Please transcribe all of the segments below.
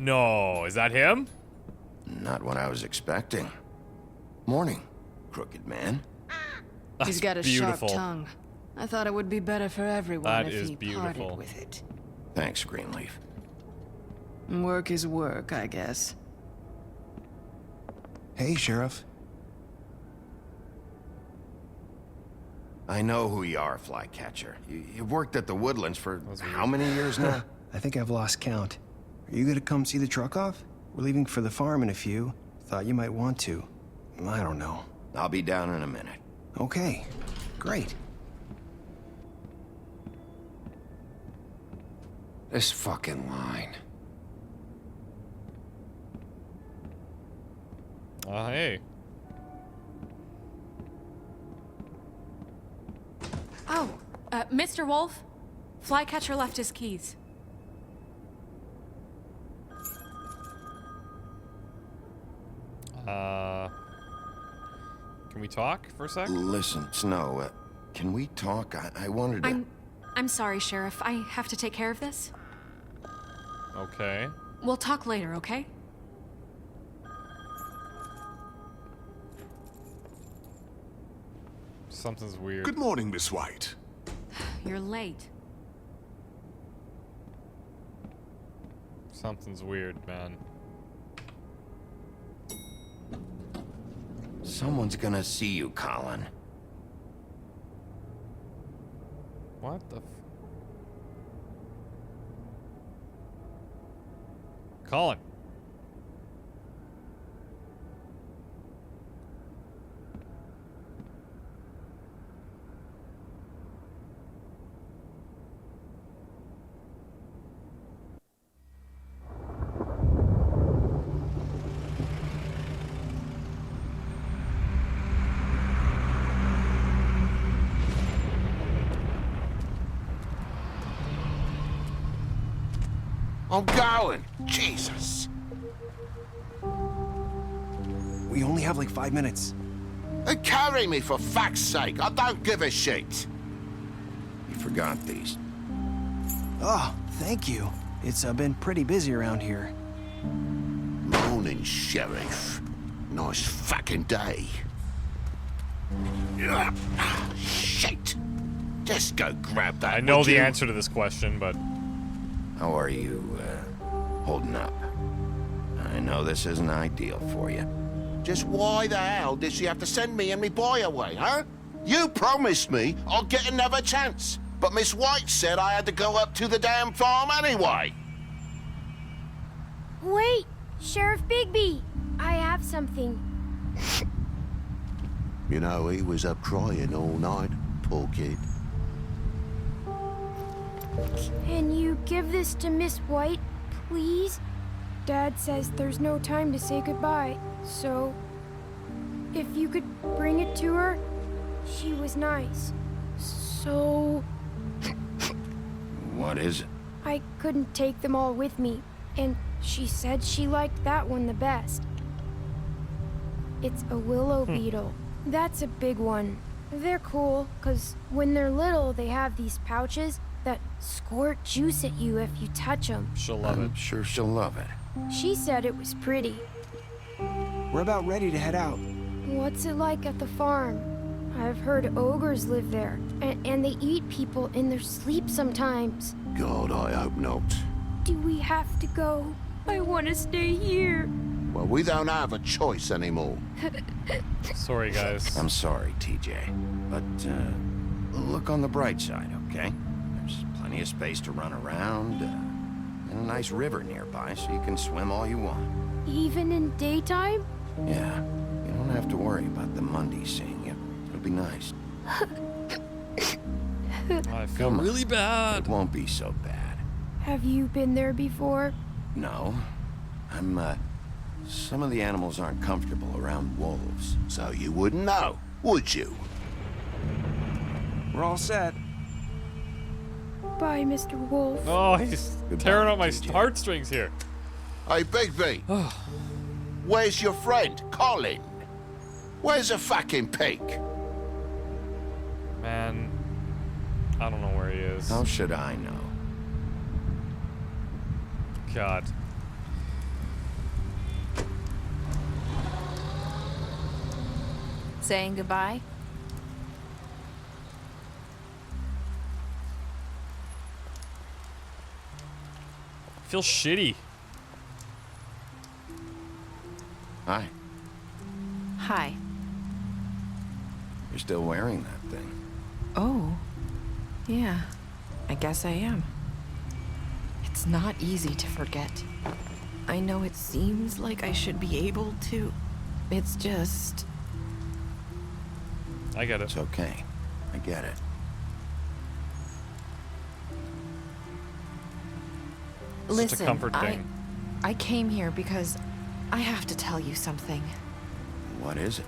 No, is that him? Not what I was expecting. Morning, crooked man. He's got a beautiful. sharp tongue. I thought it would be better for everyone That if is he beautiful. parted with it. Thanks, Greenleaf. Work is work, I guess. Hey, Sheriff. I know who you are, Flycatcher. You've worked at the Woodlands for how many years now? I think I've lost count. Are you gonna come see the truck off? We're leaving for the farm in a few. Thought you might want to. I don't know. I'll be down in a minute. Okay, great. This fucking line. Hey. Oh, Mr. Wolf, Flycatcher left his keys. Can we talk for a sec? Listen, Snow, can we talk? I wanted to... I'm sorry, Sheriff. I have to take care of this. Okay. We'll talk later, okay? Something's weird. Good morning, Miss White. You're late. Something's weird, man. Someone's gonna see you, Colin. What the Colin. I'm going! Jesus! We only have like 5 minutes. Carry me, for fuck's sake! I don't give a shit! You forgot these. Oh, thank you. It's been pretty busy around here. Morning, Sheriff. Nice fucking day. Shit! Just go grab that, I know would the you? answer to this question, but... How are you, holding up? I know this isn't ideal for you. Just why the hell did she have to send me and me boy away, huh? You promised me I'd get another chance, but Miss White said I had to go up to the damn farm anyway. Wait, Sheriff Bigby, I have something. You know, he was up crying all night, poor kid. Can you give this to Miss White, please? Dad says there's no time to say goodbye, so if you could bring it to her, she was nice. So... What is it? I couldn't take them all with me, and she said she liked that one the best. It's a willow beetle. That's a big one. They're cool, 'cause when they're little, they have these pouches that squirt juice at you if you touch them. She'll love it. I'm sure she'll love it. She said it was pretty. We're about ready to head out. What's it like at the farm? I've heard ogres live there, and they eat people in their sleep sometimes. God, I hope not. Do we have to go? I want to stay here. Well, we don't have a choice anymore. Sorry, guys. I'm sorry, TJ, but look on the bright side, okay? There's plenty of space to run around, and a nice river nearby, so you can swim all you want. Even in daytime? Yeah, you don't have to worry about the Monday seeing you. It'll be nice. I feel Come on. really bad. It won't be so bad. Have you been there before? No, some of the animals aren't comfortable around wolves. So you wouldn't know, would you? We're all set. Bye, Mr. Wolf. Oh, he's Goodbye, tearing out my TJ. heartstrings here. Hey, Bigby. Where's your friend, Colin? Where's the fucking pig? Man, I don't know where he is. How should I know? God. Saying goodbye? I feel shitty. Hi. Hi. You're still wearing that thing. Oh. Yeah. I guess I am. It's not easy to forget. I know it seems like I should be able to. It's just... I get it. It's okay. I get it. It's just a Listen, comfort thing. I came here because I have to tell you something. What is it?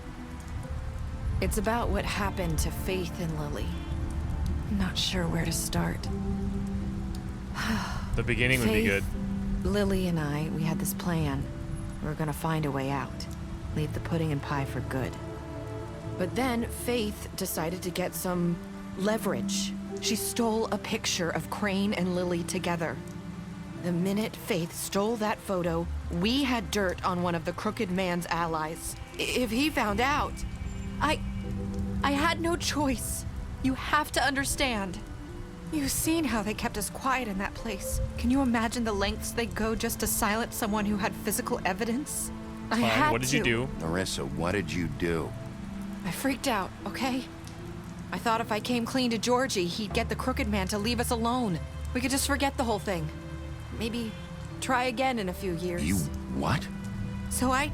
It's about what happened to Faith and Lily. I'm not sure where to start. The beginning would be good. Lily and I, we had this plan. We were gonna find a way out. Leave the pudding and pie for good. But then Faith decided to get some leverage. She stole a picture of Crane and Lily together. The minute Faith stole that photo, we had dirt on one of the Crooked Man's allies. If he found out, I had no choice. You have to understand. You've seen how they kept us quiet in that place. Can you imagine the lengths they go just to silence someone who had physical evidence? I had Fine. What did you to. do? Narissa, what did you do? I freaked out, okay? I thought if I came clean to Georgie, he'd get the Crooked Man to leave us alone. We could just forget the whole thing. Maybe try again in a few years. You what? So I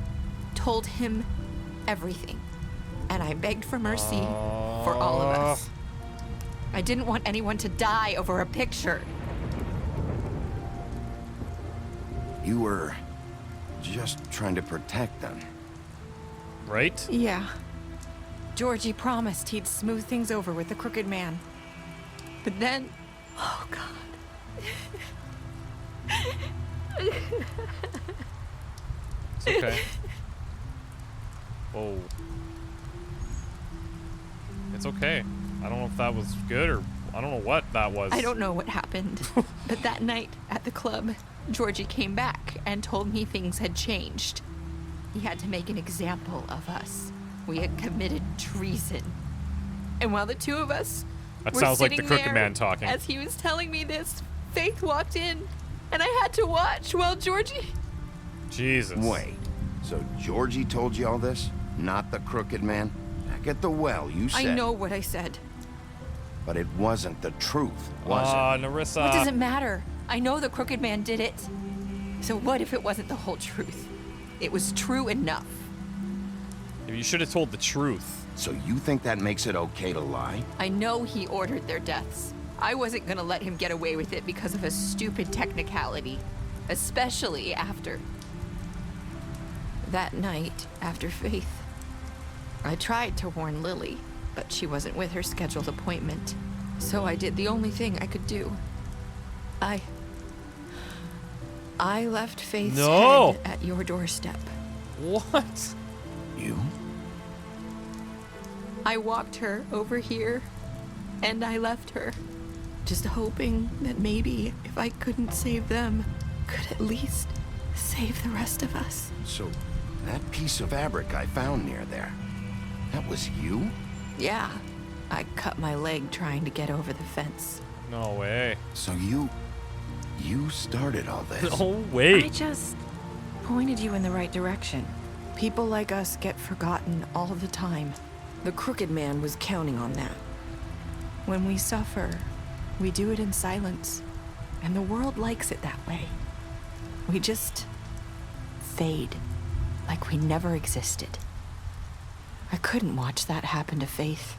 told him everything. And I begged for mercy for all of us. I didn't want anyone to die over a picture. You were just trying to protect them. Right? Yeah. Georgie promised he'd smooth things over with the Crooked Man. But then... Oh, God. It's okay. Whoa. It's okay. I don't know if that was good or I don't know what that was. I don't know what happened, but that night at the club, Georgie came back and told me things had changed. He had to make an example of us. We had committed treason. And while the two of us That were sounds like the sitting Crooked there, Man talking. as he was telling me this, Faith walked in, and I had to watch while Georgie... Jesus. Wait, so Georgie told you all this? Not the Crooked Man? Back at the well, you said... I know what I said. But it wasn't the truth, was it? Narissa. What does it matter? I know the Crooked Man did it. So what if it wasn't the whole truth? It was true enough. You should have told the truth. So you think that makes it okay to lie? I know he ordered their deaths. I wasn't gonna let him get away with it because of a stupid technicality. Especially after... that night, after Faith. I tried to warn Lily, but she wasn't with her scheduled appointment. So I did the only thing I could do. I left Faith's head at your doorstep. What? You? I walked her over here, and I left her. Just hoping that maybe if I couldn't save them, could at least save the rest of us. So, that piece of fabric I found near there, that was you? Yeah, I cut my leg trying to get over the fence. No way. So you started all this? No way. I just pointed you in the right direction. People like us get forgotten all the time. The Crooked Man was counting on that. When we suffer, we do it in silence, and the world likes it that way. We just fade, like we never existed. I couldn't watch that happen to Faith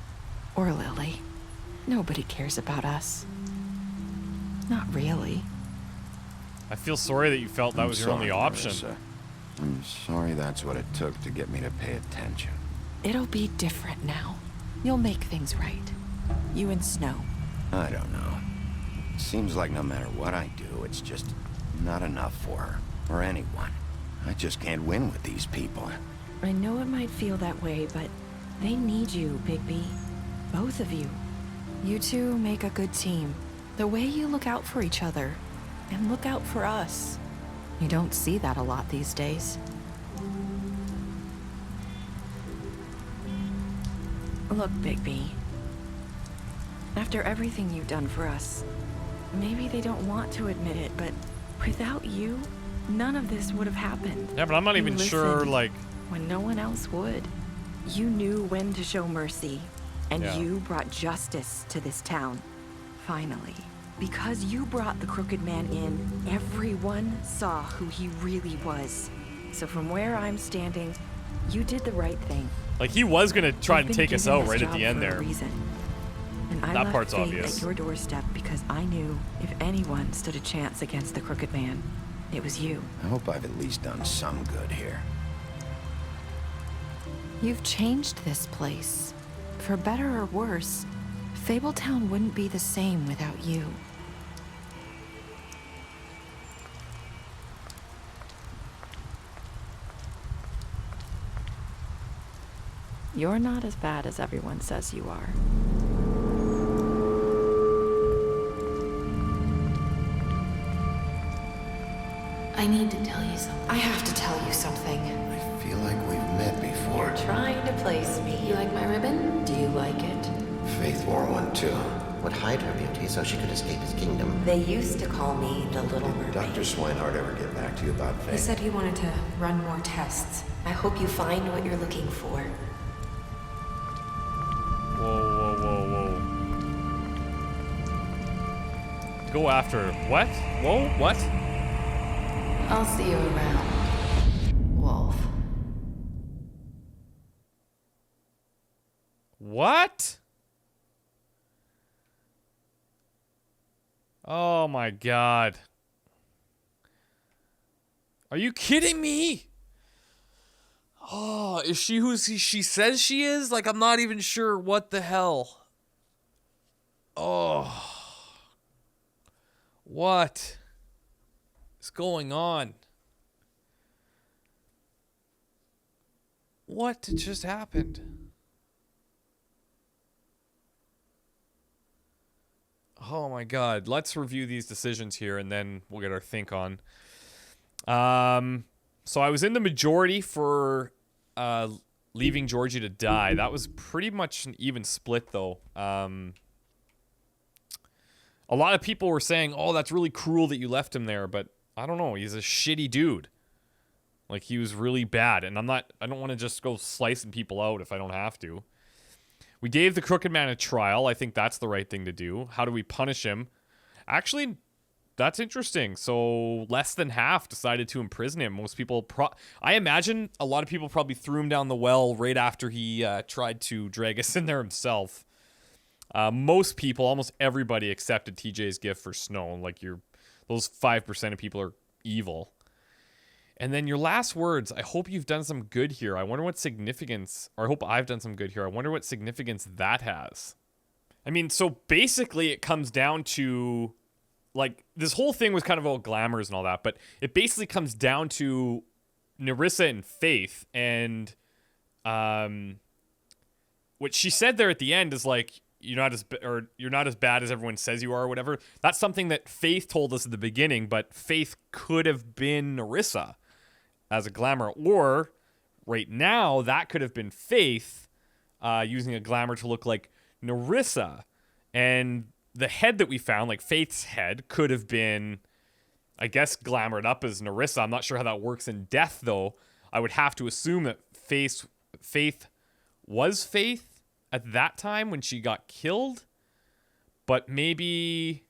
or Lily. Nobody cares about us. Not really. I feel sorry that you felt that was your only option. Narissa. I'm sorry that's what it took to get me to pay attention. It'll be different now. You'll make things right. You and Snow. I don't know. Seems like no matter what I do, it's just not enough for her, or anyone. I just can't win with these people. I know it might feel that way, but they need you, Bigby. Both of you. You two make a good team. The way you look out for each other, and look out for us. You don't see that a lot these days. Look, Bigby. After everything you've done for us, maybe they don't want to admit it, but without you, none of this would have happened. Yeah, but I'm not even sure, like... When no one else would. You knew when to show mercy, and you brought justice to this town. Finally. Because you brought the Crooked Man in, everyone saw who he really was. So from where I'm standing, you did the right thing. Like, he was gonna try to take us out right at the end there. And I that part's left obvious. At your doorstep because I knew if anyone stood a chance against the Crooked Man, it was you. I hope I've at least done some good here. You've changed this place. For better or worse, Fabletown wouldn't be the same without you. You're not as bad as everyone says you are. I need to tell you something. I have to tell you something. I feel like we've met before. You're trying to place me. You like my ribbon? Do you like it? Faith wore one too. Would hide her beauty so she could escape his kingdom. They used to call me the Little Mermaid. Dr. Swinehart ever get back to you about Faith? He said he wanted to run more tests. I hope you find what you're looking for. Whoa, whoa, whoa, whoa. Go after her. What? Whoa, what? I'll see you around, Wolf. What? Oh my god. Are you kidding me? Oh, is she who she says she is? Like, I'm not even sure what the hell. Oh. What is going on? What just happened? Oh my god. Let's review these decisions here and then we'll get our think on. So I was in the majority for leaving Georgie to die. That was pretty much an even split though. A lot of people were saying, oh, that's really cruel that you left him there, but I don't know. He's a shitty dude. Like, he was really bad, and I don't want to just go slicing people out if I don't have to. We gave the Crooked Man a trial. I think that's the right thing to do. How do we punish him? Actually, that's interesting. So less than half decided to imprison him. Most people, I imagine a lot of people probably threw him down the well right after he tried to drag us in there himself. Most people, almost everybody, accepted TJ's gift for Snow. Like, those 5% of people are evil. And then your last words, I hope you've done some good here. I wonder what significance, or I hope I've done some good here. I wonder what significance that has. I mean, so basically it comes down to, like, this whole thing was kind of all glamours and all that, but it basically comes down to Narissa and Faith. And what she said there at the end is like, you're not as bad as everyone says you are or whatever. That's something that Faith told us at the beginning, but Faith could have been Narissa as a glamour, or right now that could have been Faith using a glamour to look like Narissa. And the head that we found, like Faith's head, could have been, I guess, glamored up as Narissa. I'm not sure how that works in death though. I would have to assume that Faith was Faith at that time when she got killed, but maybe,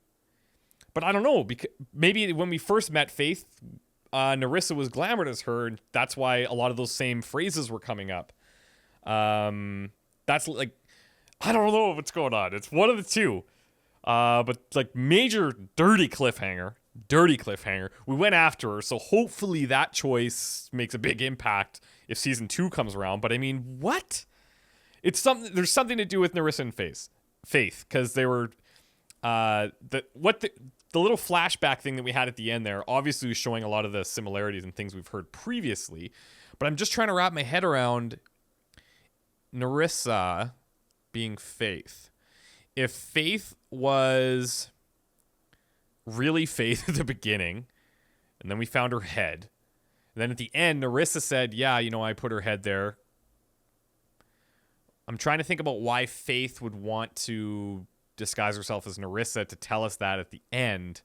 but I don't know, because maybe when we first met Faith, Narissa was glamored as her, and that's why a lot of those same phrases were coming up. That's like, I don't know what's going on. It's one of the two. But like, major dirty cliffhanger. We went after her, so hopefully that choice makes a big impact if season 2 comes around. But I mean, what? It's something. There's something to do with Narissa and Faith, because they were the little flashback thing that we had at the end there obviously was showing a lot of the similarities and things we've heard previously. But I'm just trying to wrap my head around Narissa being Faith. If Faith was really Faith at the beginning, and then we found her head, and then at the end Narissa said, "Yeah, I put her head there." I'm trying to think about why Faith would want to disguise herself as Narissa to tell us that at the end.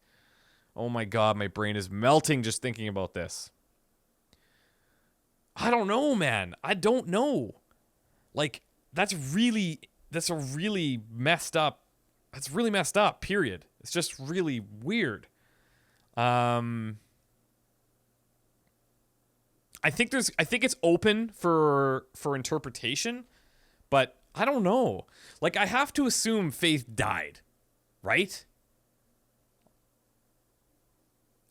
Oh my god, my brain is melting just thinking about this. I don't know, man. I don't know. Like, that's a really messed up. That's really messed up, period. It's just really weird. I think it's open for interpretation, but I don't know. Like, I have to assume Faith died, right?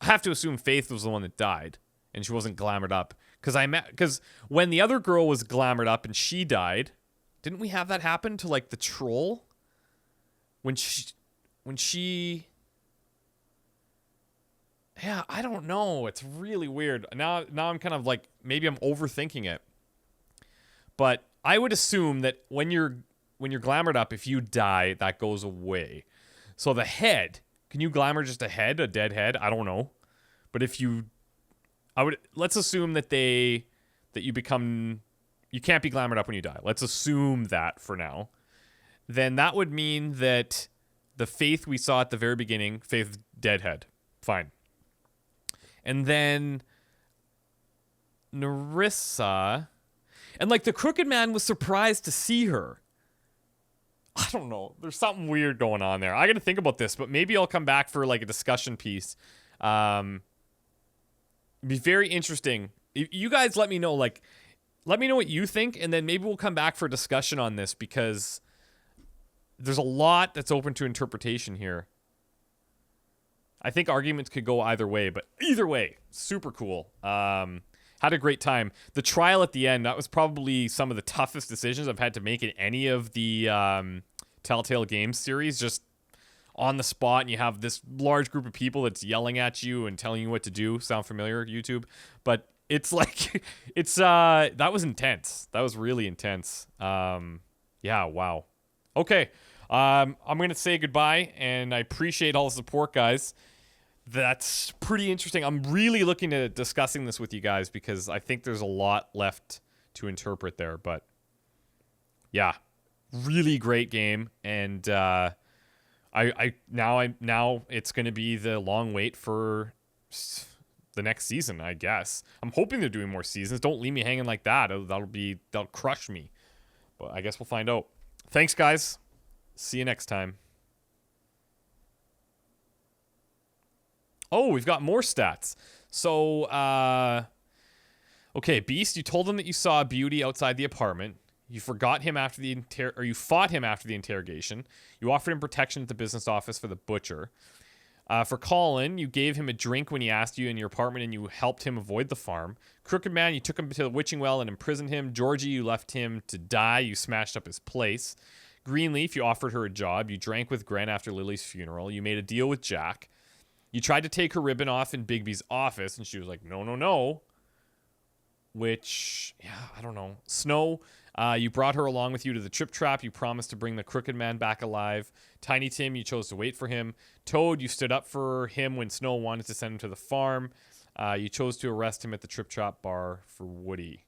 I have to assume Faith was the one that died and she wasn't glamored up. Because when the other girl was glamored up and she died, didn't we have that happen to, like, the troll? When she... Yeah, I don't know. It's really weird. Now I'm kind of like, maybe I'm overthinking it. But I would assume that when you're glamored up, if you die, that goes away. So the head, can you glamour just a head, a dead head? I don't know. But let's assume that you can't be glamored up when you die. Let's assume that for now. Then that would mean that the Faith we saw at the very beginning, Faith dead head. Fine. And then Narissa, and like the Crooked Man was surprised to see her. I don't know. There's something weird going on there. I got to think about this, but maybe I'll come back for like a discussion piece. It'd be very interesting. You guys let me know what you think, and then maybe we'll come back for a discussion on this because there's a lot that's open to interpretation here. I think arguments could go either way, but either way, super cool. Had a great time. The trial at the end, that was probably some of the toughest decisions I've had to make in any of the Telltale Games series. Just on the spot, and you have this large group of people that's yelling at you and telling you what to do. Sound familiar, YouTube? But it's like, that was intense. That was really intense. Yeah, wow. Okay. I'm going to say goodbye, and I appreciate all the support, guys. That's pretty interesting. I'm really looking at discussing this with you guys because I think there's a lot left to interpret there. But yeah, really great game, and now it's going to be the long wait for the next season, I guess. I'm hoping they're doing more seasons. Don't leave me hanging like that. That'll crush me. But I guess we'll find out. Thanks, guys. See you next time. Oh, we've got more stats. So, okay, Beast, you told him that you saw a beauty outside the apartment. You forgot him after you fought him after the interrogation. You offered him protection at the business office for the butcher. For Colin, you gave him a drink when he asked you in your apartment, and you helped him avoid the farm. Crooked Man, you took him to the witching well and imprisoned him. Georgie, you left him to die. You smashed up his place. Greenleaf, you offered her a job. You drank with Gren after Lily's funeral. You made a deal with Jack. You tried to take her ribbon off in Bigby's office, and she was like, no, no, no. Which, yeah, I don't know. Snow, you brought her along with you to the Trip Trap. You promised to bring the Crooked Man back alive. Tiny Tim, you chose to wait for him. Toad, you stood up for him when Snow wanted to send him to the farm. You chose to arrest him at the Trip Trap bar for Woody.